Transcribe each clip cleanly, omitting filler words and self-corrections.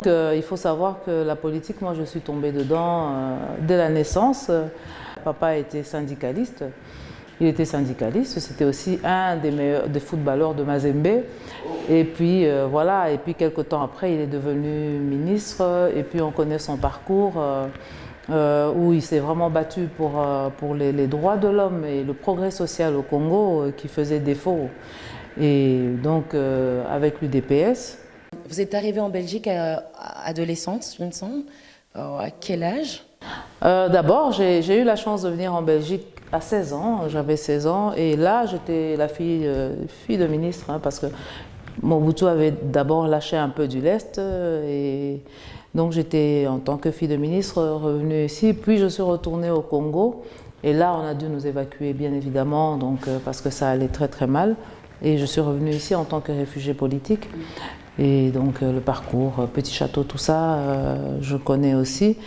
Il faut savoir que la politique, moi je suis tombée dedans dès la naissance. Papa était syndicaliste. Il était syndicaliste, c'était aussi un des footballeurs de Mazembe. Et puis voilà, et puis quelques temps après, il est devenu ministre. Et puis on connaît son parcours où il s'est vraiment battu pour les droits de l'homme et le progrès social au Congo qui faisait défaut. Et donc avec l'UDPS. Vous êtes arrivée en Belgique à adolescente, je me semble. À quel âge? D'abord, j'ai eu la chance de venir en Belgique à 16 ans, j'avais 16 ans, et là j'étais la fille de ministre, hein, parce que Mobutu avait d'abord lâché un peu du lest, et donc j'étais en tant que fille de ministre revenue ici, puis je suis retournée au Congo, et là on a dû nous évacuer bien évidemment, donc, parce que ça allait très très mal, et je suis revenue ici en tant que réfugiée politique. Et donc le parcours, Petit Château, tout ça, je connais aussi.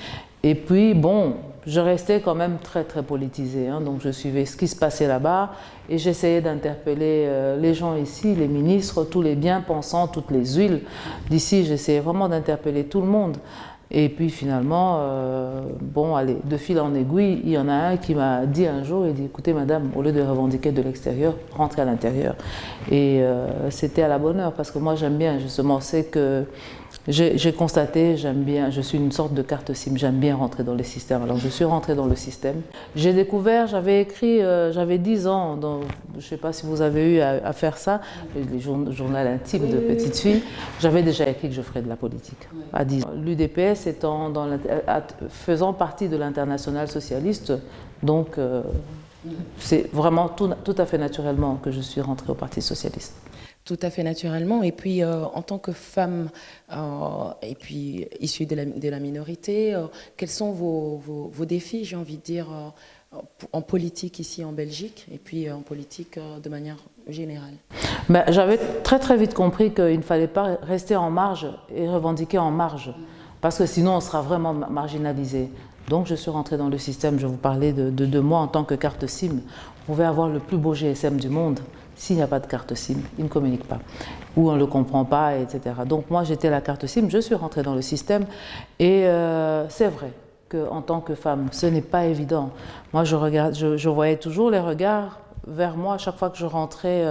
Et puis bon, je restais quand même très très politisée, hein, donc je suivais ce qui se passait là-bas et j'essayais d'interpeller les gens ici, les ministres, tous les bien-pensants, toutes les huiles d'ici, j'essayais vraiment d'interpeller tout le monde. Et puis finalement, bon, allez, de fil en aiguille, il y en a un qui m'a dit un jour, il dit, écoutez madame, au lieu de revendiquer de l'extérieur, rentrez à l'intérieur. Et c'était à la bonne heure, parce que moi j'aime bien, justement, c'est que j'ai constaté, j'aime bien, je suis une sorte de carte SIM, j'aime bien rentrer dans les systèmes. Alors je suis rentrée dans le système. J'ai découvert, j'avais écrit, j'avais 10 ans, donc, je ne sais pas si vous avez eu à faire ça, les journal intime de petite fille, j'avais déjà écrit que je ferais de la politique à 10 ans. L'UDPS faisant partie de l'international socialiste, donc c'est vraiment tout à fait naturellement que je suis rentrée au Parti socialiste. Tout à fait naturellement. Et puis, en tant que femme, et puis issue de la minorité, quels sont vos défis, j'ai envie de dire, en politique ici en Belgique, et puis en politique de manière générale? Ben, j'avais très très vite compris qu'il ne fallait pas rester en marge et revendiquer en marge, parce que sinon on sera vraiment marginalisé. Donc je suis rentrée dans le système, je vous parlais de moi en tant que carte SIM. Vous pouvez avoir le plus beau GSM du monde. S'il n'y a pas de carte SIM, il ne communique pas, ou on ne le comprend pas, etc. Donc moi j'étais la carte SIM, je suis rentrée dans le système et c'est vrai qu'en tant que femme, ce n'est pas évident. Moi je voyais toujours les regards vers moi à chaque fois que je rentrais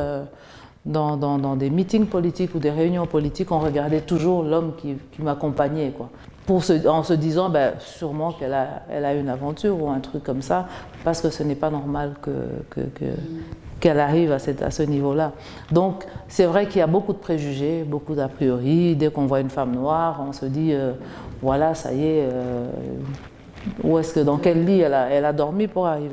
dans des meetings politiques ou des réunions politiques, on regardait toujours l'homme qui m'accompagnait, quoi. En se disant ben, sûrement qu'elle a une aventure ou un truc comme ça, parce que ce n'est pas normal qu'elle arrive à ce niveau-là. Donc c'est vrai qu'il y a beaucoup de préjugés, beaucoup d'a priori. Dès qu'on voit une femme noire, on se dit voilà, ça y est, dans quel lit elle a dormi pour arriver